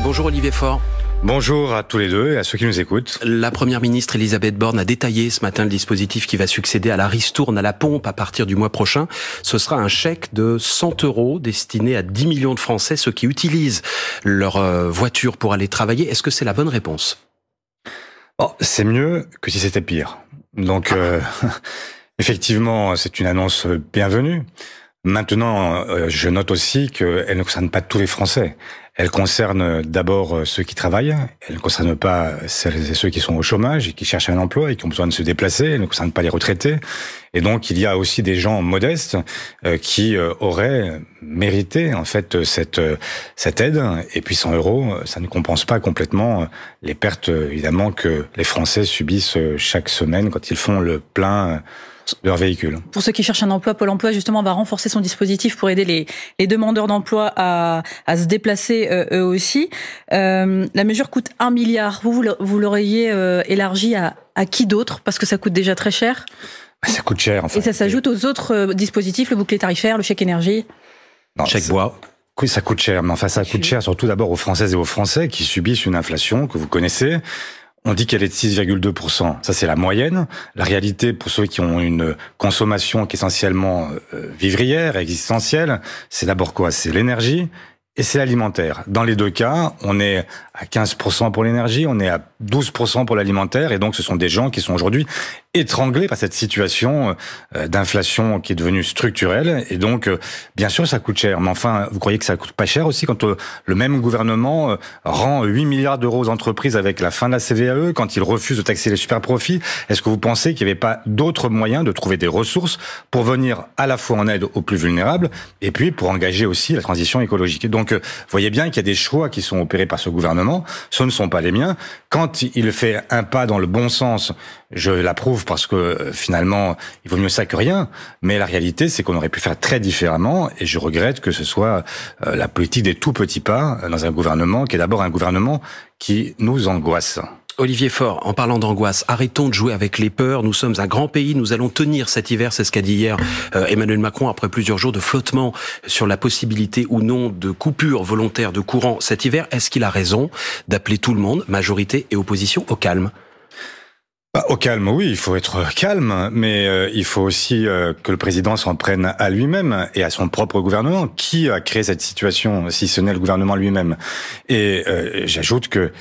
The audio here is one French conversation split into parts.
Bonjour Olivier Faure. Bonjour à tous les deux et à ceux qui nous écoutent. La première ministre Elisabeth Borne a détaillé ce matin le dispositif qui va succéder à la ristourne à la pompe à partir du mois prochain. Ce sera un chèque de 100 € destiné à 10 millions de Français, ceux qui utilisent leur voiture pour aller travailler. Est-ce que c'est la bonne réponse ? Bon, c'est mieux que si c'était pire. Donc, effectivement, c'est une annonce bienvenue. Maintenant, je note aussi qu'elle ne concerne pas tous les Français. Elle concerne d'abord ceux qui travaillent. Elle ne concerne pas celles et ceux qui sont au chômage et qui cherchent un emploi et qui ont besoin de se déplacer. Elle ne concerne pas les retraités. Et donc, il y a aussi des gens modestes qui auraient mérité en fait cette aide. Et puis 100 €, ça ne compense pas complètement les pertes évidemment que les Français subissent chaque semaine quand ils font le plein leur véhicule. Pour ceux qui cherchent un emploi, Pôle emploi justement va renforcer son dispositif pour aider les demandeurs d'emploi à se déplacer eux aussi. La mesure coûte 1 milliard. Vous l'auriez élargi à qui d'autre ? Parce que ça coûte déjà très cher. Ça coûte cher. Enfin. Et ça s'ajoute aux autres dispositifs, le bouclier tarifaire, le chèque énergie. Non, chèque bois. Oui, ça coûte cher. Mais enfin, ça coûte cher surtout d'abord aux Françaises et aux Français qui subissent une inflation que vous connaissez. On dit qu'elle est de 6,2%. Ça, c'est la moyenne. La réalité, pour ceux qui ont une consommation qui est essentiellement vivrière, existentielle, c'est d'abord quoi ? C'est l'énergie et c'est l'alimentaire. Dans les deux cas, on est à 15% pour l'énergie, on est à 12% pour l'alimentaire. Et donc, ce sont des gens qui sont aujourd'hui étranglés par cette situation d'inflation qui est devenue structurelle. Et donc, bien sûr, ça coûte cher. Mais enfin, vous croyez que ça coûte pas cher aussi quand le même gouvernement rend 8 milliards d'euros aux entreprises avec la fin de la CVAE, quand il refuse de taxer les super-profits? Est-ce que vous pensez qu'il n'y avait pas d'autres moyens de trouver des ressources pour venir à la fois en aide aux plus vulnérables et puis pour engager aussi la transition écologique? Et donc, vous voyez bien qu'il y a des choix qui sont opérés par ce gouvernement. Ce ne sont pas les miens. Quand il fait un pas dans le bon sens, je l'approuve parce que finalement, il vaut mieux ça que rien. Mais la réalité, c'est qu'on aurait pu faire très différemment et je regrette que ce soit la politique des tout petits pas dans un gouvernement qui est d'abord un gouvernement qui nous angoisse. Olivier Faure, en parlant d'angoisse, arrêtons de jouer avec les peurs. Nous sommes un grand pays, nous allons tenir cet hiver, c'est ce qu'a dit hier Emmanuel Macron après plusieurs jours de flottement sur la possibilité ou non de coupure volontaire de courant cet hiver. Est-ce qu'il a raison d'appeler tout le monde, majorité et opposition, au calme ? Au calme, oui, il faut être calme, mais il faut aussi que le président s'en prenne à lui-même et à son propre gouvernement. Qui a créé cette situation, si ce n'est le gouvernement lui-même ? Et j'ajoute que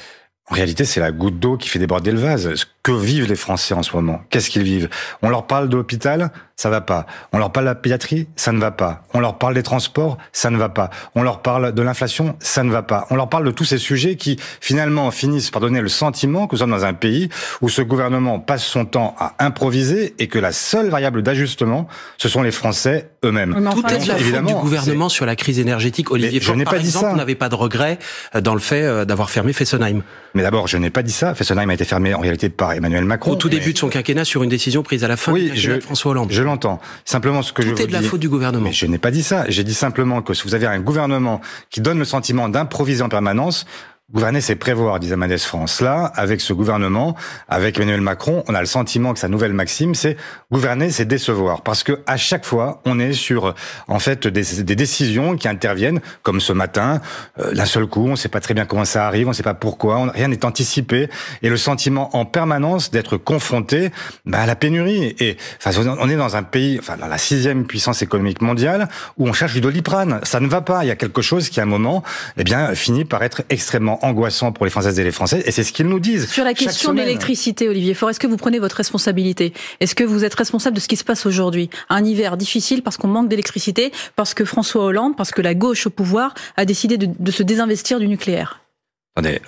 en réalité, c'est la goutte d'eau qui fait déborder le vase. Ce que vivent les Français en ce moment, qu'est-ce qu'ils vivent ? On leur parle de l'hôpital, ça va pas. On leur parle de la pédiatrie, ça ne va pas. On leur parle des transports, ça ne va pas. On leur parle de l'inflation, ça ne va pas. On leur parle de tous ces sujets qui, finalement, finissent par donner le sentiment que nous sommes dans un pays où ce gouvernement passe son temps à improviser et que la seule variable d'ajustement, ce sont les Français eux-mêmes. Tout est de la faute du gouvernement sur la crise énergétique. Olivier Faure, par exemple, n'avait pas de regret dans le fait d'avoir fermé Fessenheim. Mais d'abord, je n'ai pas dit ça. Fessenheim a été fermé en réalité par Emmanuel Macron. Au tout début de son quinquennat sur une décision prise à la fin du quinquennat de François Hollande. Je l'entends. Simplement, ce que je vous dis... Tout est de la faute du gouvernement. Mais je n'ai pas dit ça. J'ai dit simplement que si vous avez un gouvernement qui donne le sentiment d'improviser en permanence, gouverner, c'est prévoir, disait Mendes France. Là, avec ce gouvernement, avec Emmanuel Macron, on a le sentiment que sa nouvelle maxime, c'est gouverner, c'est décevoir. Parce que à chaque fois, on est sur, en fait, des décisions qui interviennent, comme ce matin, d'un seul coup, on ne sait pas très bien comment ça arrive, on ne sait pas pourquoi, rien n'est anticipé, et le sentiment en permanence d'être confronté à la pénurie. Et enfin, on est dans un pays, enfin, dans la 6e puissance économique mondiale, où on cherche du Doliprane. Ça ne va pas. Il y a quelque chose qui, à un moment, finit par être extrêmement angoissant pour les Françaises et les Français, et c'est ce qu'ils nous disent. Sur la question de l'électricité, Olivier Faure, est-ce que vous prenez votre responsabilité ? Est-ce que vous êtes responsable de ce qui se passe aujourd'hui ? Un hiver difficile parce qu'on manque d'électricité, parce que François Hollande, parce que la gauche au pouvoir a décidé de se désinvestir du nucléaire. Attendez,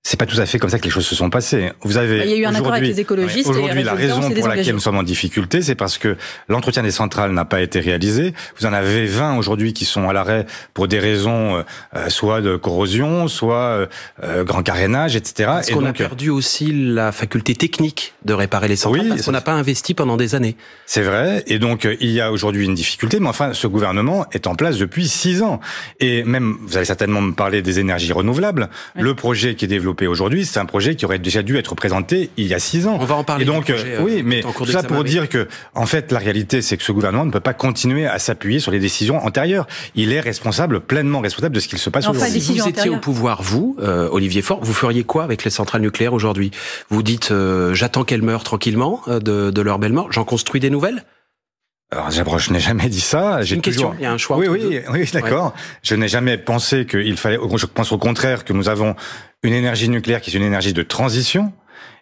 c'est pas tout à fait comme ça que les choses se sont passées. Vous avez il y a eu un accord avec les écologistes. Aujourd'hui, la raison pour laquelle nous sommes en difficulté, c'est parce que l'entretien des centrales n'a pas été réalisé. Vous en avez 20 aujourd'hui qui sont à l'arrêt pour des raisons soit de corrosion, soit grand carénage, etc. Parce qu'on a perdu aussi la faculté technique de réparer les centrales, parce qu'on n'a pas investi pendant des années. C'est vrai, et donc il y a aujourd'hui une difficulté, mais enfin, ce gouvernement est en place depuis 6 ans. Et même, vous allez certainement me parler des énergies renouvelables, le projet qui est développé développer aujourd'hui, c'est un projet qui aurait déjà dû être présenté il y a 6 ans. On va en parler. Et donc, oui, mais tout ça pour dire que, en fait, la réalité, c'est que ce gouvernement ne peut pas continuer à s'appuyer sur les décisions antérieures. Il est responsable, pleinement responsable de ce qu'il se passe aujourd'hui. Si vous étiez au pouvoir, vous, Olivier Faure, vous feriez quoi avec les centrales nucléaires aujourd'hui? Vous dites, j'attends qu'elles meurent tranquillement de leur belle mort, j'en construis des nouvelles? Alors, je n'ai jamais dit ça. J'ai une question, il y a un choix. Oui, d'accord. Ouais. Je n'ai jamais pensé qu'il fallait, je pense au contraire que nous avons une énergie nucléaire qui est une énergie de transition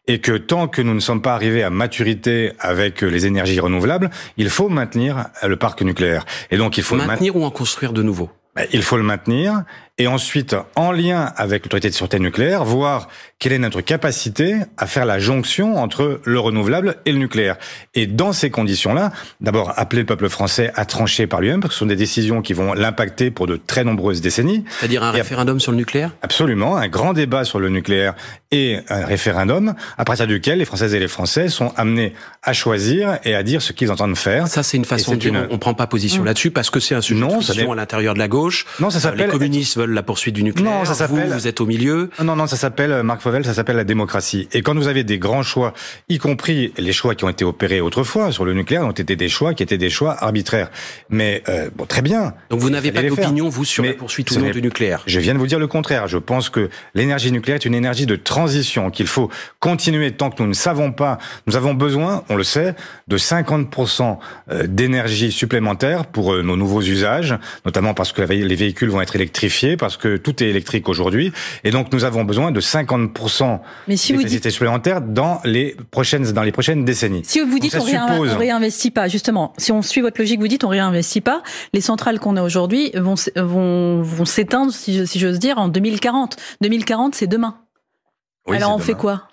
et que tant que nous ne sommes pas arrivés à maturité avec les énergies renouvelables, il faut maintenir le parc nucléaire. Et donc, il faut maintenir ou en construire de nouveaux? Il faut le maintenir et ensuite, en lien avec l'autorité de sûreté nucléaire, voir quelle est notre capacité à faire la jonction entre le renouvelable et le nucléaire. Et dans ces conditions-là, d'abord, appeler le peuple français à trancher par lui-même, parce que ce sont des décisions qui vont l'impacter pour de très nombreuses décennies. C'est-à-dire un référendum sur le nucléaire? Absolument, un grand débat sur le nucléaire et un référendum, à partir duquel les Françaises et les Français sont amenés à choisir et à dire ce qu'ils entendent faire. Ça, c'est une façon de dire, on prend pas position là-dessus, parce que c'est un sujet de discussion à l'intérieur de la gauche. Non, ça s'appelle... Les communistes veulent la poursuite du nucléaire. Non, ça s'appelle... Vous êtes au milieu. Non, ça s'appelle, Marc Fauvel, ça s'appelle la démocratie. Et quand vous avez des grands choix, y compris les choix qui ont été opérés autrefois sur le nucléaire, ont été des choix qui étaient des choix arbitraires. Mais, bon, très bien. Donc vous n'avez pas d'opinion, vous, sur la poursuite ou non du nucléaire? Je viens de vous dire le contraire. Je pense que l'énergie nucléaire est une énergie de transition, qu'il faut continuer tant que nous ne savons pas. Nous avons besoin, on le sait, de 50% d'énergie supplémentaire pour nos nouveaux usages, notamment parce que les véhicules vont être électrifiés, parce que tout est électrique aujourd'hui. Et donc, nous avons besoin de 50% d'électricité supplémentaire dans les prochaines décennies. Si vous dites on réinvestit pas, justement, si on suit votre logique, vous dites on réinvestit pas, les centrales qu'on a aujourd'hui vont s'éteindre, si j'ose dire, en 2040. 2040, c'est demain. Oui, alors on fait quoi?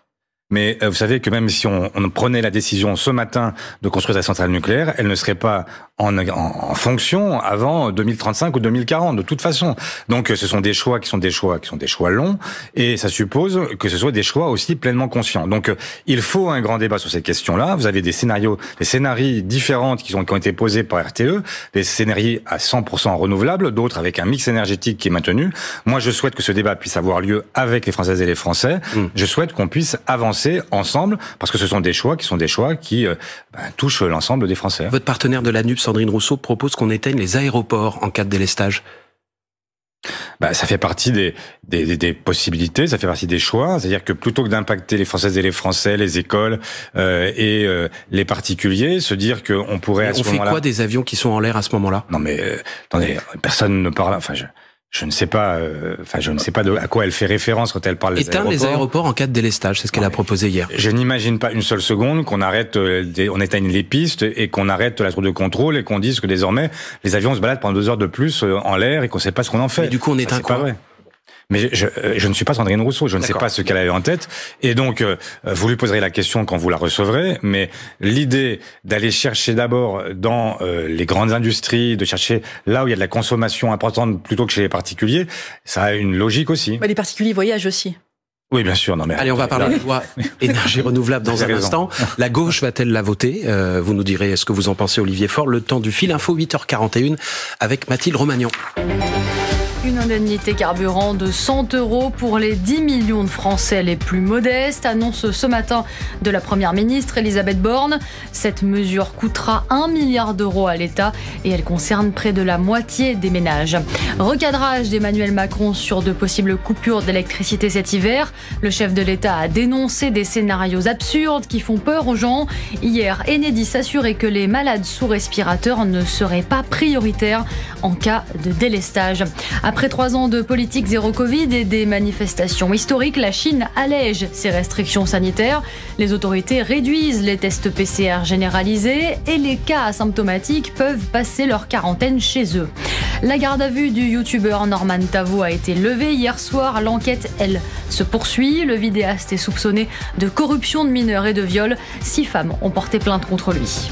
Mais vous savez que même si on prenait la décision ce matin de construire la centrale nucléaire, elle ne serait pas en fonction avant 2035 ou 2040 de toute façon. Donc ce sont des choix qui sont des choix longs et ça suppose que ce soit des choix aussi pleinement conscients. Donc il faut un grand débat sur ces questions-là. Vous avez des scénarios différentes qui ont été posés par RTE, des scénarios à 100% renouvelables, d'autres avec un mix énergétique qui est maintenu. Moi je souhaite que ce débat puisse avoir lieu avec les Françaises et les Français. Je souhaite qu'on puisse avancer ensemble parce que ce sont des choix qui touchent l'ensemble des Français. Votre partenaire de l'ANUP, Sandrine Rousseau, propose qu'on éteigne les aéroports en cas de délestage. Ça fait partie des possibilités, ça fait partie des choix. C'est-à-dire que plutôt que d'impacter les Françaises et les Français, les écoles et les particuliers, se dire qu'on pourrait à ce moment-là... On fait quoi des avions qui sont en l'air à ce moment-là? Non mais attendez, personne ne parle... Je ne sais pas, à quoi elle fait référence quand elle parle des aéroports. Éteindre les aéroports en cas de délestage, c'est ce qu'elle a proposé hier. Je n'imagine pas une seule seconde qu'on on éteigne les pistes et qu'on arrête la tour de contrôle et qu'on dise que désormais les avions se baladent pendant 2 heures de plus en l'air et qu'on ne sait pas ce qu'on en fait. Mais du coup, on éteint quoi? C'est pas vrai. Mais je ne suis pas Sandrine Rousseau, je ne sais pas ce qu'elle avait en tête. Et donc, vous lui poserez la question quand vous la recevrez. Mais l'idée d'aller chercher d'abord dans les grandes industries, de chercher là où il y a de la consommation importante plutôt que chez les particuliers, ça a une logique aussi. Les particuliers voyagent aussi. Oui, bien sûr. Non, mais allez, on va parler de la loi énergie renouvelable dans un instant. La gauche va-t-elle la voter? Vous nous direz ce que vous en pensez, Olivier Faure. Le temps du fil info, 8h41, avec Mathilde Romagnan. Une indemnité carburant de 100 € pour les 10 millions de Français les plus modestes, annonce ce matin de la Première ministre Elisabeth Borne. Cette mesure coûtera 1 milliard d'euros à l'État et elle concerne près de la moitié des ménages. Recadrage d'Emmanuel Macron sur de possibles coupures d'électricité cet hiver. Le chef de l'État a dénoncé des scénarios absurdes qui font peur aux gens. Hier, Enedis s'assurait que les malades sous respirateurs ne seraient pas prioritaires en cas de délestage. Après 3 ans de politique zéro Covid et des manifestations historiques, la Chine allège ses restrictions sanitaires. Les autorités réduisent les tests PCR généralisés et les cas asymptomatiques peuvent passer leur quarantaine chez eux. La garde à vue du youtubeur Norman Tavo a été levée hier soir. L'enquête, elle, se poursuit. Le vidéaste est soupçonné de corruption de mineurs et de viol. 6 femmes ont porté plainte contre lui.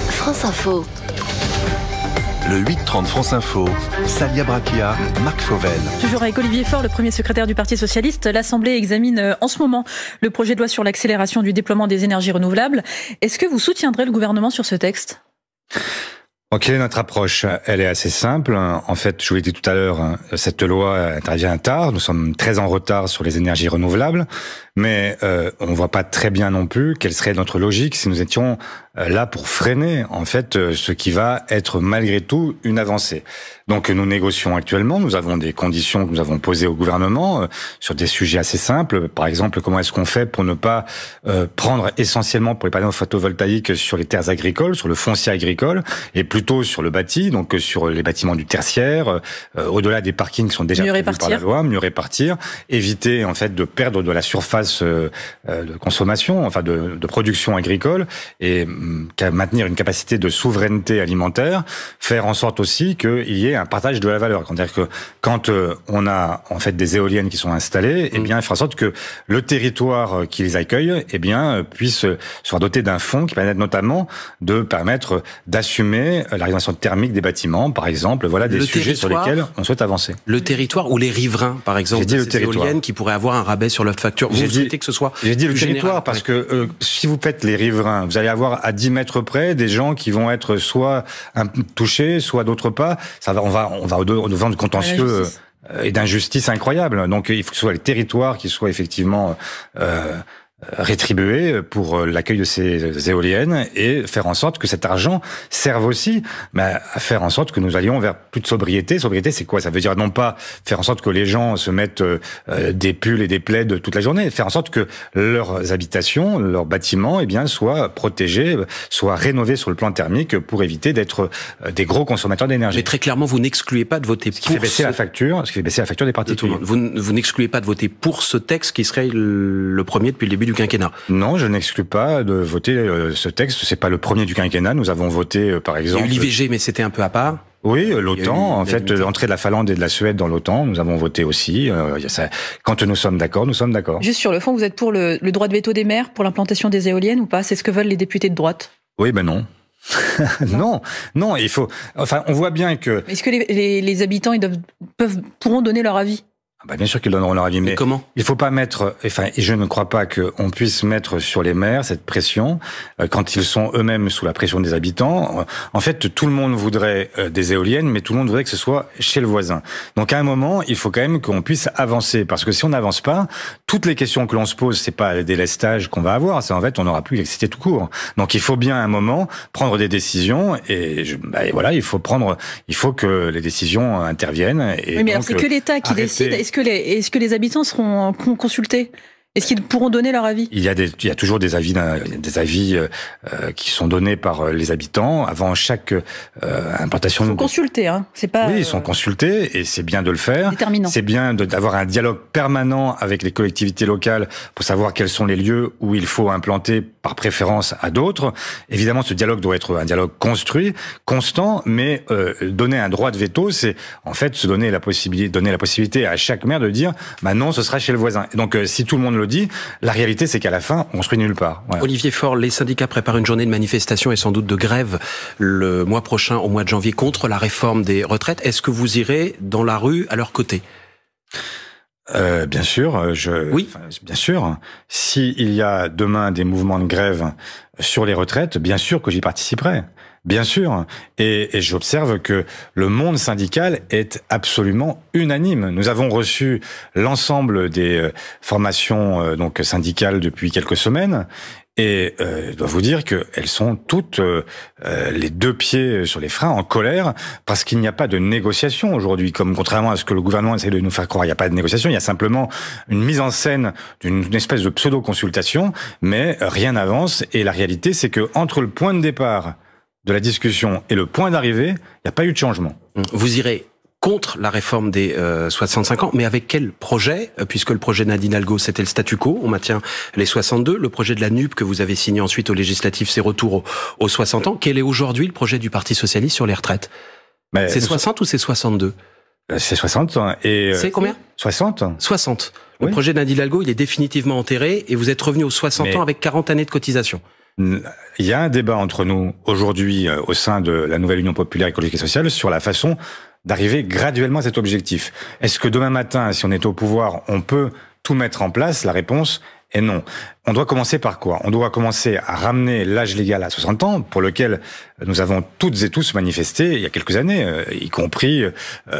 France Info. Le 8-30 France Info, Salia Brakia, Marc Fauvel. Toujours avec Olivier Faure, le premier secrétaire du Parti Socialiste. L'Assemblée examine en ce moment le projet de loi sur l'accélération du déploiement des énergies renouvelables. Est-ce que vous soutiendrez le gouvernement sur ce texte ? Quelle est notre approche? Elle est assez simple. En fait, je vous l'ai dit tout à l'heure, cette loi intervient tard. Nous sommes très en retard sur les énergies renouvelables, mais on ne voit pas très bien non plus quelle serait notre logique si nous étions là pour freiner en fait ce qui va être malgré tout une avancée. Donc nous négocions actuellement, nous avons des conditions que nous avons posées au gouvernement sur des sujets assez simples. Par exemple, comment est-ce qu'on fait pour ne pas prendre essentiellement pour les panneaux photovoltaïques sur les terres agricoles, sur le foncier agricole, et plutôt sur le bâti, donc sur les bâtiments du tertiaire, au-delà des parkings qui sont déjà prévus par la loi, mieux répartir, éviter en fait de perdre de la surface de consommation, enfin de production agricole, et maintenir une capacité de souveraineté alimentaire, faire en sorte aussi qu'il y ait un partage de la valeur. C'est-à-dire que quand on a en fait des éoliennes qui sont installées, eh bien, il faut en sorte que le territoire qui les accueille, eh bien, puisse soit doté d'un fonds qui permette notamment de permettre d'assumer la rénovation thermique des bâtiments, par exemple. Voilà des sujets sur lesquels on souhaite avancer. Le territoire ou les riverains, par exemple, j'ai dit le territoire. Éoliennes qui pourraient avoir un rabais sur leur facture. Vous souhaitez que ce soit J'ai dit le territoire général, parce que si vous faites les riverains, vous allez avoir à 10 mètres près des gens qui vont être soit touchés, soit d'autres pas. Ça va, on va au-devant de contentieux et d'injustice incroyables. Donc il faut que ce soit les territoires qui soient effectivement rétribuer pour l'accueil de ces éoliennes et faire en sorte que cet argent serve aussi à faire en sorte que nous allions vers plus de sobriété. Sobriété, c'est quoi? Ça veut dire non pas faire en sorte que les gens se mettent des pulls et des plaids toute la journée, faire en sorte que leurs habitations, leurs bâtiments, eh bien, soient protégés, soient rénovés sur le plan thermique pour éviter d'être des gros consommateurs d'énergie. Mais très clairement, vous n'excluez pas de voter pour ce qui fait baisser la facture des particuliers. Vous n'excluez pas de voter pour ce texte qui serait le premier depuis le début du quinquennat. Non, je n'exclus pas de voter ce texte. C'est pas le premier du quinquennat. Nous avons voté, par exemple... Il y a eu l'IVG, mais c'était un peu à part. Oui, l'OTAN, en fait, l'entrée de la Finlande et de la Suède dans l'OTAN, nous avons voté aussi. Quand nous sommes d'accord, nous sommes d'accord. Juste sur le fond, vous êtes pour le droit de veto des maires pour l'implantation des éoliennes ou pas? C'est ce que veulent les députés de droite? Oui, ben non. non, il faut... Enfin, on voit bien que... Est-ce que les habitants pourront donner leur avis? Bien sûr qu'ils donneront leur avis, mais comment? Il faut pas mettre, et je ne crois pas qu'on puisse mettre sur les maires cette pression quand ils sont eux-mêmes sous la pression des habitants. En fait, tout le monde voudrait des éoliennes, mais tout le monde voudrait que ce soit chez le voisin. Donc à un moment, il faut quand même qu'on puisse avancer, parce que si on n'avance pas, toutes les questions que l'on se pose, c'est pas le délestage qu'on va avoir, c'est en fait on n'aura plus l'électricité tout court. Donc il faut bien à un moment prendre des décisions, et voilà, il faut que les décisions interviennent. Et oui, mais alors c'est que l'État qui décide. Est-ce que les habitants seront consultés? Est-ce qu'ils pourront donner leur avis? Il y a toujours des avis qui sont donnés par les habitants avant chaque implantation. Ils sont consultés, hein. C'est pas. Oui, ils sont consultés et c'est bien de le faire. Déterminant. C'est bien d'avoir un dialogue permanent avec les collectivités locales pour savoir quels sont les lieux où il faut implanter par préférence à d'autres. Évidemment, ce dialogue doit être un dialogue construit, constant, mais donner un droit de veto, c'est en fait donner la possibilité à chaque maire de dire non, ce sera chez le voisin. Et donc si tout le monde le dit, la réalité c'est qu'à la fin, on construit nulle part. Voilà. Olivier Faure, les syndicats préparent une journée de manifestation et sans doute de grève le mois prochain, au mois de janvier, contre la réforme des retraites. Est-ce que vous irez dans la rue à leur côté? Bien sûr, oui. Bien sûr. S'il y a demain des mouvements de grève sur les retraites, bien sûr que j'y participerai. Bien sûr. Et j'observe que le monde syndical est absolument unanime. Nous avons reçu l'ensemble des formations donc syndicales depuis quelques semaines. Et je dois vous dire qu'elles sont toutes les deux pieds sur les freins, en colère, parce qu'il n'y a pas de négociation aujourd'hui. Comme contrairement à ce que le gouvernement essaie de nous faire croire, il n'y a pas de négociation, il y a simplement une mise en scène d'une espèce de pseudo-consultation, mais rien n'avance. Et la réalité, c'est que entre le point de départ de la discussion et le point d'arrivée, il n'y a pas eu de changement. Vous irez contre la réforme des 65 ans, mais avec quel projet? Puisque le projet Nadine Hidalgo, c'était le statu quo, on maintient les 62. Le projet de la NUP que vous avez signé ensuite aux législatives, c'est retour aux 60 ans. Quel est aujourd'hui le projet du Parti socialiste sur les retraites? C'est 60 ou c'est 62? C'est 60. Et c'est combien? 60. 60. Le oui. projet Nadine Hidalgo, il est définitivement enterré et vous êtes revenu aux 60 ans avec 40 années de cotisation. Il y a un débat entre nous aujourd'hui au sein de la nouvelle Union populaire écologique et sociale sur la façon d'arriver graduellement à cet objectif. Est-ce que demain matin, si on est au pouvoir, on peut tout mettre en place? La réponse et non. On doit commencer par quoi? On doit commencer à ramener l'âge légal à 60 ans, pour lequel nous avons toutes et tous manifesté il y a quelques années, y compris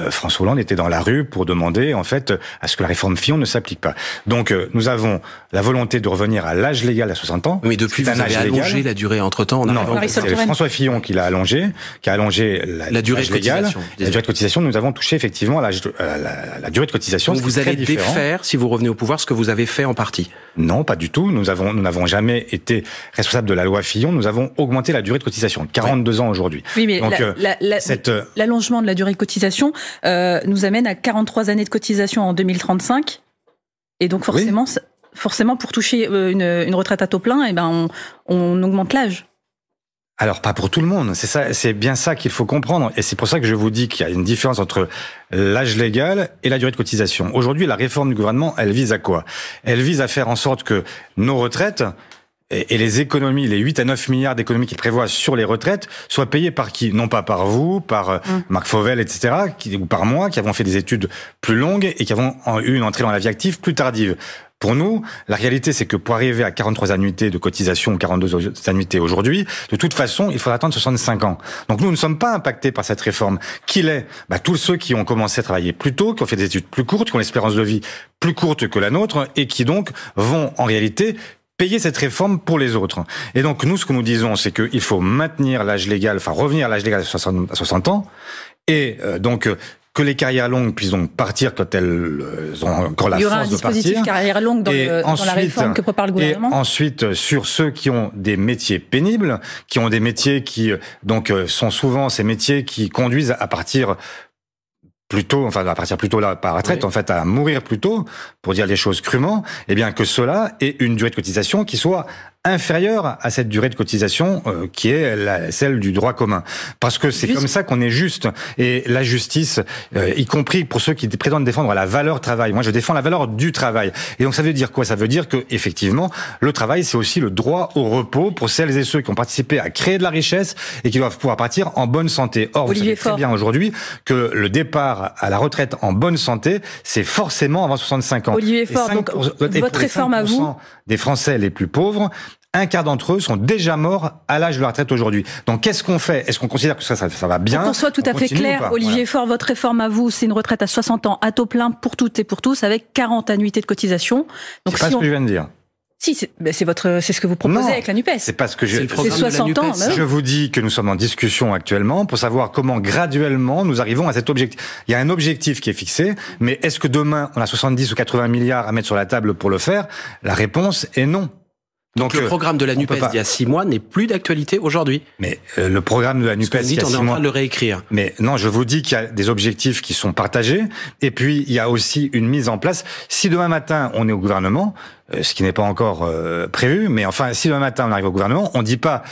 François Hollande était dans la rue pour demander en fait à ce que la réforme Fillon ne s'applique pas. Donc nous avons la volonté de revenir à l'âge légal à 60 ans. Mais depuis, vous avez allongé la durée entre-temps. Non, c'est François Fillon qui l'a allongé, qui a allongé la durée de cotisation. La durée de cotisation, nous avons touché effectivement la durée de cotisation. Donc vous allez défaire, si vous revenez au pouvoir, ce que vous avez fait en partie? Non, pas du tout. Nous n'avons jamais été responsables de la loi Fillon. Nous avons augmenté la durée de cotisation, 42 ans aujourd'hui. Oui, mais donc, l'allongement de la durée de cotisation nous amène à 43 années de cotisation en 2035. Et donc forcément pour toucher une retraite à taux plein, on augmente l'âge. Alors pas pour tout le monde, c'est bien ça qu'il faut comprendre, et c'est pour ça que je vous dis qu'il y a une différence entre l'âge légal et la durée de cotisation. Aujourd'hui, la réforme du gouvernement, elle vise à quoi? Elle vise à faire en sorte que nos retraites et les économies, les 8 à 9 milliards d'économies qu'il prévoit sur les retraites, soient payées par qui? Non pas par vous, par Marc Fauvel, etc., ou par moi, qui avons fait des études plus longues et qui avons eu une entrée dans la vie active plus tardive. Pour nous, la réalité, c'est que pour arriver à 43 annuités de cotisation ou 42 annuités aujourd'hui, de toute façon, il faudra attendre 65 ans. Donc nous ne sommes pas impactés par cette réforme. Qui l'est? Tous ceux qui ont commencé à travailler plus tôt, qui ont fait des études plus courtes, qui ont l'espérance de vie plus courte que la nôtre, et qui donc vont, en réalité, payer cette réforme pour les autres. Et donc nous, ce que nous disons, c'est qu'il faut maintenir l'âge légal, revenir à l'âge légal à 60 ans, et donc que les carrières longues puissent donc partir quand elles ont encore la force de partir. Il y aura un dispositif carrière longue dans la réforme que prépare le gouvernement. Et ensuite, sur ceux qui ont des métiers pénibles, qui ont des métiers qui donc sont souvent ces métiers qui conduisent à partir plus tôt par retraite, oui. En fait, à mourir plus tôt, pour dire les choses crûment, eh bien que cela ait une durée de cotisation qui soit inférieure à cette durée de cotisation qui est celle du droit commun. Parce que c'est comme ça qu'on est juste. Et la justice, y compris pour ceux qui prétendent défendre la valeur travail. Moi, je défends la valeur du travail. Et donc, ça veut dire quoi? Ça veut dire que, effectivement, le travail, c'est aussi le droit au repos pour celles et ceux qui ont participé à créer de la richesse et qui doivent pouvoir partir en bonne santé. Or, vous savez très bien aujourd'hui que le départ à la retraite en bonne santé, c'est forcément avant 65 ans. Olivier Faure, donc, votre réforme à vous? Des Français les plus pauvres, un quart d'entre eux sont déjà morts à l'âge de la retraite aujourd'hui. Donc qu'est-ce qu'on fait? Est-ce qu'on considère que ça va bien? Pour qu'on soit tout à fait clair, Olivier Faure, votre réforme à vous, c'est une retraite à 60 ans à taux plein pour toutes et pour tous, avec 40 annuités de cotisation. Donc, c'est pas ce que je viens de dire. Si, c'est ce que vous proposez avec la NUPES. C'est pas ce que c'est 60 ans. Je vous dis que nous sommes en discussion actuellement pour savoir comment graduellement nous arrivons à cet objectif. Il y a un objectif qui est fixé, mais est-ce que demain on a 70 ou 80 milliards à mettre sur la table pour le faire? La réponse est non. Donc le programme de la NUPES d'il y a 6 mois n'est plus d'actualité aujourd'hui. Mais le programme de la NUPES d'il y a 6 mois, on est en train de le réécrire. Mais non, je vous dis qu'il y a des objectifs qui sont partagés, et puis il y a aussi une mise en place. Si demain matin on est au gouvernement, ce qui n'est pas encore prévu, mais enfin, si demain matin on arrive au gouvernement, on dit pas,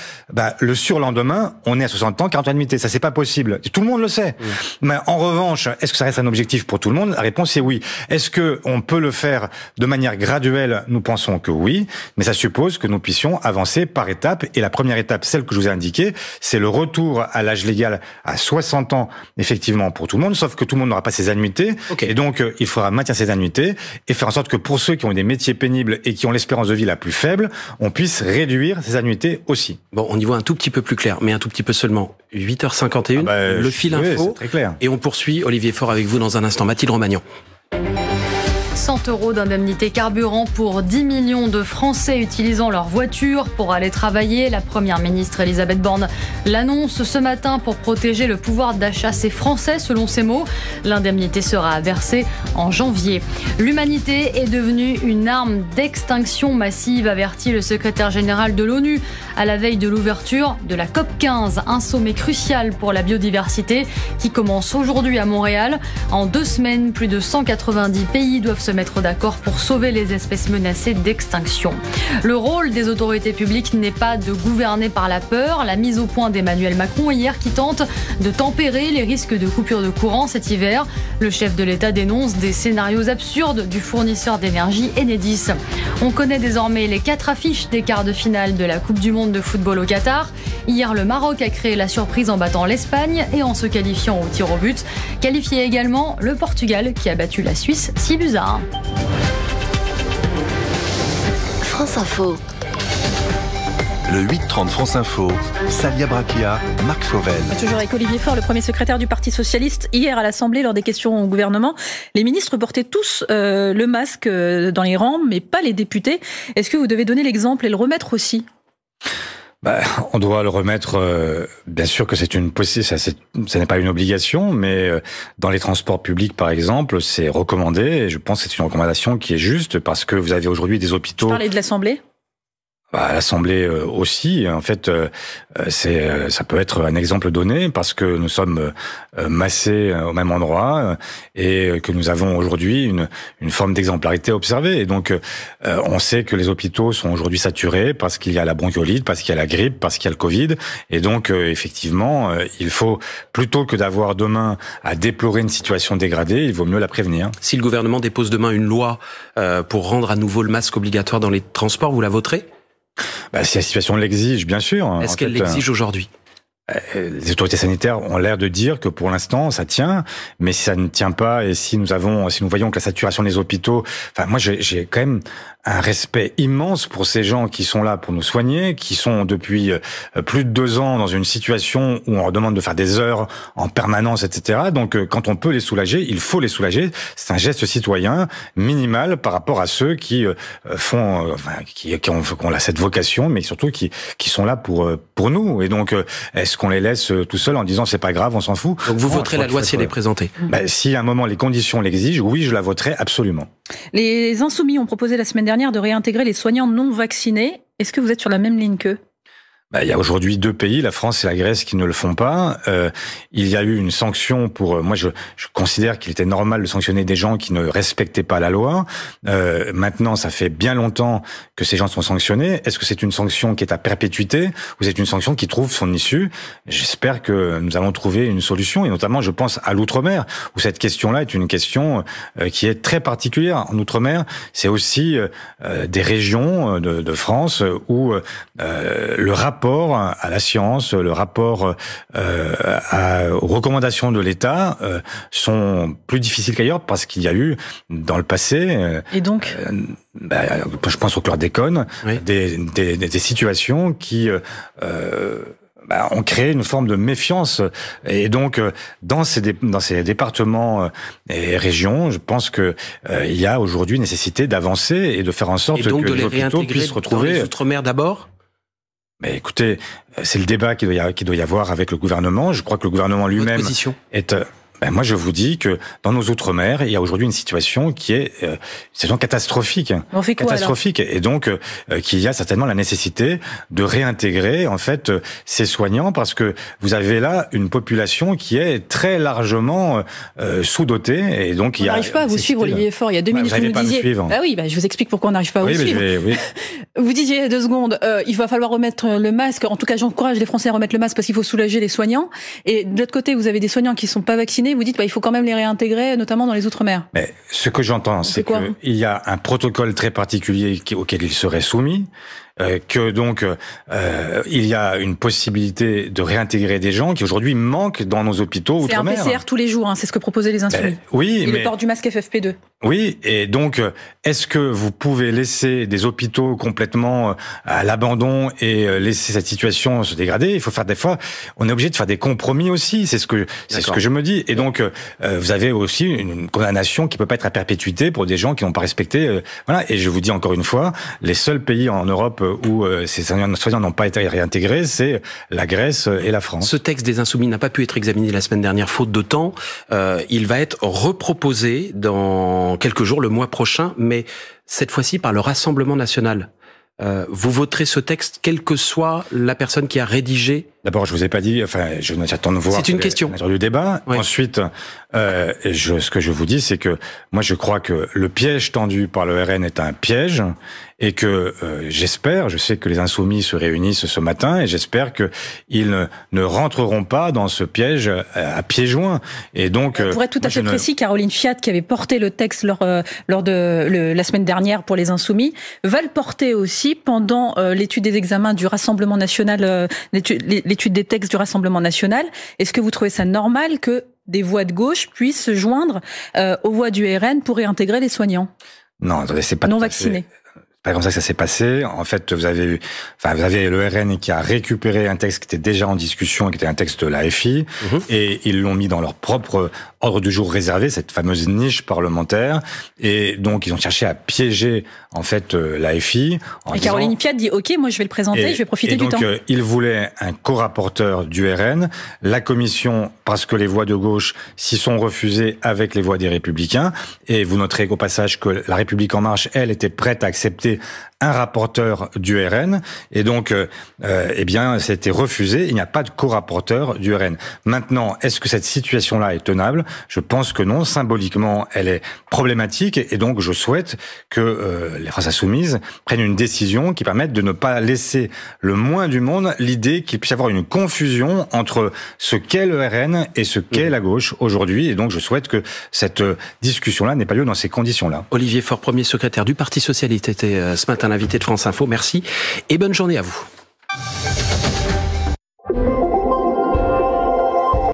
le surlendemain, on est à 60 ans, 40 annuités. Ça, c'est pas possible. Tout le monde le sait. Mais en revanche, est-ce que ça reste un objectif pour tout le monde? La réponse est oui. Est-ce que on peut le faire de manière graduelle? Nous pensons que oui, mais ça suppose que nous puissions avancer par étapes. Et la première étape, celle que je vous ai indiquée, c'est le retour à l'âge légal à 60 ans, effectivement, pour tout le monde, sauf que tout le monde n'aura pas ses annuités. Okay. Et donc, il faudra maintenir ces annuités et faire en sorte que pour ceux qui ont des métiers pénibles et qui ont l'espérance de vie la plus faible, on puisse réduire ces annuités aussi. Bon, on y voit un tout petit peu plus clair, mais un tout petit peu seulement. 8h51, le fil info. C'est très clair. Et on poursuit, Olivier Faure, avec vous dans un instant. Mathilde Romagnan. 100 € d'indemnité carburant pour 10 millions de Français utilisant leur voiture pour aller travailler. La première ministre Elisabeth Borne l'annonce ce matin pour protéger le pouvoir d'achat. C'est français, selon ses mots. L'indemnité sera versée en janvier. L'humanité est devenue une arme d'extinction massive, avertit le secrétaire général de l'ONU à la veille de l'ouverture de la COP15. Un sommet crucial pour la biodiversité qui commence aujourd'hui à Montréal. En 2 semaines, plus de 190 pays doivent se mettre d'accord pour sauver les espèces menacées d'extinction. Le rôle des autorités publiques n'est pas de gouverner par la peur. La mise au point d'Emmanuel Macron hier qui tente de tempérer les risques de coupure de courant cet hiver. Le chef de l'État dénonce des scénarios absurdes du fournisseur d'énergie Enedis. On connaît désormais les 4 affiches des quarts de finale de la Coupe du Monde de football au Qatar. Hier, le Maroc a créé la surprise en battant l'Espagne et en se qualifiant au tir au but. Qualifié également le Portugal qui a battu la Suisse 6-1. France Info. Le 8-30 France Info, Salia Braquia, Marc Fauvel. Toujours avec Olivier Faure, le premier secrétaire du Parti Socialiste. Hier à l'Assemblée, lors des questions au gouvernement, les ministres portaient tous le masque dans les rangs, mais pas les députés. Est-ce que vous devez donner l'exemple et le remettre aussi ? On doit le remettre, bien sûr que c'est une possibilité, ça n'est pas une obligation, mais dans les transports publics, par exemple, c'est recommandé, et je pense que c'est une recommandation qui est juste, parce que vous avez aujourd'hui des hôpitaux... Vous parlez de l'Assemblée ? À l'Assemblée aussi, en fait, ça peut être un exemple donné parce que nous sommes massés au même endroit et que nous avons aujourd'hui une forme d'exemplarité observée. Et donc, on sait que les hôpitaux sont aujourd'hui saturés parce qu'il y a la bronchiolite, parce qu'il y a la grippe, parce qu'il y a le Covid. Et donc, effectivement, il faut, plutôt que d'avoir demain à déplorer une situation dégradée, il vaut mieux la prévenir. Si le gouvernement dépose demain une loi pour rendre à nouveau le masque obligatoire dans les transports, vous la voterez ? Si la situation l'exige, bien sûr. Est-ce qu'elle l'exige aujourd'hui ? Les autorités sanitaires ont l'air de dire que pour l'instant ça tient, mais si ça ne tient pas et si nous voyons que la saturation des hôpitaux, moi j'ai quand même un respect immense pour ces gens qui sont là pour nous soigner, qui sont depuis plus de 2 ans dans une situation où on leur demande de faire des heures en permanence, etc. Donc quand on peut les soulager, il faut les soulager. C'est un geste citoyen minimal par rapport à ceux qui qui ont cette vocation, mais surtout qui sont là pour nous. Et donc est-ce qu'on les laisse tout seuls en disant c'est pas grave, on s'en fout? Donc vous voterez la loi si elle est présentée? Si à un moment les conditions l'exigent, oui, je la voterai absolument. Les Insoumis ont proposé la semaine dernière de réintégrer les soignants non vaccinés. Est-ce que vous êtes sur la même ligne qu'eux ? Il y a aujourd'hui 2 pays, la France et la Grèce, qui ne le font pas. Il y a eu une sanction pour... moi, je considère qu'il était normal de sanctionner des gens qui ne respectaient pas la loi. Maintenant, ça fait bien longtemps que ces gens sont sanctionnés. Est-ce que c'est une sanction qui est à perpétuité ou c'est une sanction qui trouve son issue? J'espère que nous allons trouver une solution. Et notamment, je pense à l'Outre-mer, où cette question-là est une question qui est très particulière. En Outre-mer, c'est aussi des régions de France où le rapport à la science, le rapport aux recommandations de l'État sont plus difficiles qu'ailleurs parce qu'il y a eu dans le passé, et donc je pense au chlordécone, oui, des situations qui ont créé une forme de méfiance. Et donc dans ces départements et régions, je pense que il y a aujourd'hui nécessité d'avancer et de faire en sorte que les hôpitaux puissent retrouver dans les Outre-mer d'abord. Mais écoutez, c'est le débat qu'il doit y avoir avec le gouvernement. Je crois que le gouvernement lui-même est... moi, je vous dis que dans nos Outre-mer, il y a aujourd'hui une situation qui est une situation catastrophique. On fait quoi, catastrophique. Et donc, qu'il y a certainement la nécessité de réintégrer, en fait, ces soignants, parce que vous avez là une population qui est très largement sous-dotée. Et donc, on n'arrive pas à vous suivre, Olivier Faure. Il y a 2 minutes, vous nous disiez... Ah oui, je vous explique pourquoi on n'arrive pas à vous suivre. Oui. Vous disiez 2 secondes, il va falloir remettre le masque. En tout cas, j'encourage les Français à remettre le masque parce qu'il faut soulager les soignants. Et de l'autre côté, vous avez des soignants qui ne sont pas vaccinés. Vous dites il faut quand même les réintégrer, notamment dans les Outre-mer. Mais ce que j'entends, c'est qu'il y a un protocole très particulier auquel ils seraient soumis, que donc il y a une possibilité de réintégrer des gens qui aujourd'hui manquent dans nos hôpitaux Outre-mer. C'est un PCR tous les jours, c'est ce que proposaient les Insoumis. Oui, le port du masque FFP2. Oui, et donc est-ce que vous pouvez laisser des hôpitaux complètement à l'abandon et laisser cette situation se dégrader? Il faut faire des fois, on est obligé de faire des compromis aussi. C'est ce que je me dis. Et donc vous avez aussi une condamnation qui peut pas être à perpétuité pour des gens qui n'ont pas respecté. Voilà. Et je vous dis encore une fois, les seuls pays en Europe où ces soignants n'ont pas été réintégrés, c'est la Grèce et la France. Ce texte des Insoumis n'a pas pu être examiné la semaine dernière, faute de temps. Il va être reproposé dans quelques jours, le mois prochain, mais cette fois-ci par le Rassemblement national. Vous voterez ce texte, quelle que soit la personne qui a rédigé? D'abord, je vous ai pas dit, j'attends de voir. C'est une question. Du débat. Oui. Ensuite, ce que je vous dis, c'est que moi, je crois que le piège tendu par le RN est un piège et que je sais que les Insoumis se réunissent ce matin et j'espère que ils ne rentreront pas dans ce piège à pieds joints. Et donc, pour être tout à fait précis, Caroline Fiat, qui avait porté le texte lors de la semaine dernière pour les Insoumis, va le porter aussi pendant l'étude des examens du Rassemblement national, l'étude des textes du Rassemblement national. Est-ce que vous trouvez ça normal que des voix de gauche puissent se joindre aux voix du RN pour réintégrer les soignants? Non, attendez, c'est pas non vaccinés. pas comme ça que ça s'est passé. En fait, vous avez le RN qui a récupéré un texte qui était déjà en discussion, qui était un texte de la FI, et ils l'ont mis dans leur propre ordre du jour réservé, cette fameuse niche parlementaire. Et donc, ils ont cherché à piéger, en fait, la FI. Et Caroline Fiat dit, OK, moi, je vais le présenter, je vais profiter du temps. Donc, ils voulaient un co-rapporteur du RN. La commission, parce que les voix de gauche s'y sont refusées avec les voix des Républicains. Et vous noterez au passage que la République En Marche, elle, était prête à accepter un rapporteur du RN, et donc, eh bien, c'était refusé. Il n'y a pas de co-rapporteur du RN. Maintenant, est-ce que cette situation-là est tenable ? Je pense que non. Symboliquement, elle est problématique, et donc je souhaite que les France Insoumises prennent une décision qui permette de ne pas laisser le moins du monde l'idée qu'il puisse y avoir une confusion entre ce qu'est le RN et ce qu'est la gauche aujourd'hui. Et donc, je souhaite que cette discussion-là n'ait pas lieu dans ces conditions-là. Olivier Faure, premier secrétaire du Parti socialiste, était ce matin l'invité de France Info. Merci et bonne journée à vous.